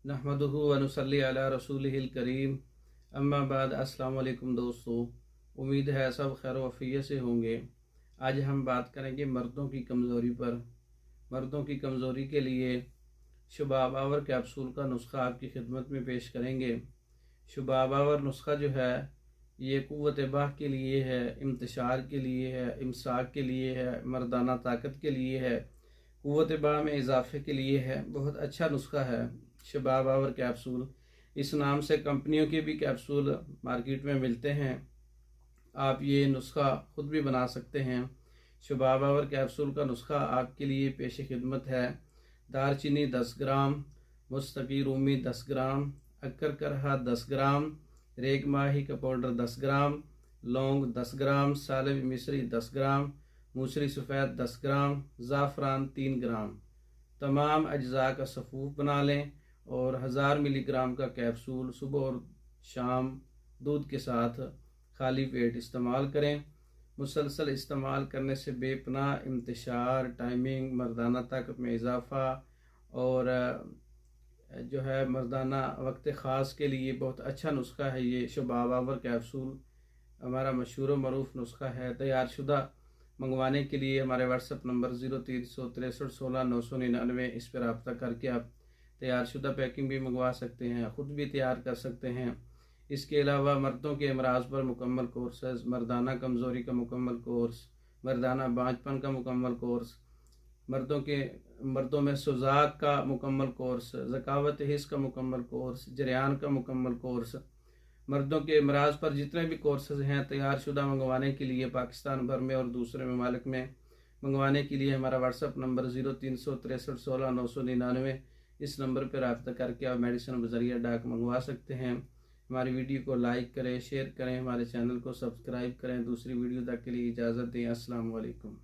नहमदुहु व नुसल्ली अला रसूलिहिल करीम। अम्मा बाद। अस्सलाम वालेकुम दोस्तों, उम्मीद है सब खैर वफ़ियत से होंगे। आज हम बात करेंगे मर्दों की कमज़ोरी पर। मर्दों की कमज़ोरी के लिए शुबाबावर कैप्सूल का नुस्खा आपकी खिदमत में पेश करेंगे। शुबाबावर नुस्खा जो है ये क़ुव्वत बाह के लिए है, इंतशार के लिए है, इमसाक के लिए है, मर्दाना ताकत के लिए है, क़ुव्वत बाह में इजाफ़े के लिए है। बहुत अच्छा नुस्खा है शुबाबावर कैप्सूल। इस नाम से कंपनियों के भी कैप्सूल मार्केट में मिलते हैं। आप ये नुस्खा ख़ुद भी बना सकते हैं। शुबाबावर कैप्सूल का नुस्खा आपके लिए पेश खिदमत है। दारचीनी 10 ग्राम, मुस्तकी रूमी 10 ग्राम, अक्कर करहा 10 ग्राम, रेग माही का पाउडर 10 ग्राम, लौंग 10 ग्राम, सालिब मिस्री 10 ग्राम, मूसरी सफ़ेद 10 ग्राम, ज़ाफ़रान 3 ग्राम। तमाम अज्जा का सफ़ूफ बना लें और 1000 मिलीग्राम का कैप्सूल सुबह और शाम दूध के साथ खाली पेट इस्तेमाल करें। मुसलसल इस्तेमाल करने से बेपनाह इंतशार, टाइमिंग, मर्दाना ताकत में इजाफ़ा और जो है मर्दाना वक्त ख़ास के लिए बहुत अच्छा नुस्खा है। ये शुबाबावर कैप्सूल हमारा मशहूर व मरूफ नुस्खा है। तैयारशुदा मंगवाने के लिए हमारे व्हाट्सएप नंबर 036316 999 इस पर रब्ता करके आप तैयारशुदा पैकिंग भी मंगवा सकते हैं, ख़ुद भी तैयार कर सकते हैं। इसके अलावा मर्दों के अमराज पर मुकम्मल कोर्सेज, मर्दाना कमज़ोरी का मुकम्मल कोर्स, मर्दाना बांझपन का मुकम्मल कोर्स, मर्दों में सुजाक का मुकम्मल कोर्स, ज़कावत हिस्स का मुकम्मल कोर्स, जरियान का मुकम्मल कोर्स, मर्दों के अमराज पर जितने भी कोर्सेज हैं तैयारशुदा मंगवाने के लिए पाकिस्तान भर में और दूसरे ममालिक में मंगवाने के लिए हमारा व्हाट्सएप नंबर 036316 999 इस नंबर पर रब्ता करके आप मेडिसिन बज़रिया डाक मंगवा सकते हैं। हमारी वीडियो को लाइक करें, शेयर करें, हमारे चैनल को सब्सक्राइब करें। दूसरी वीडियो तक के लिए इजाज़त दें। अस्सलाम वालेकुम।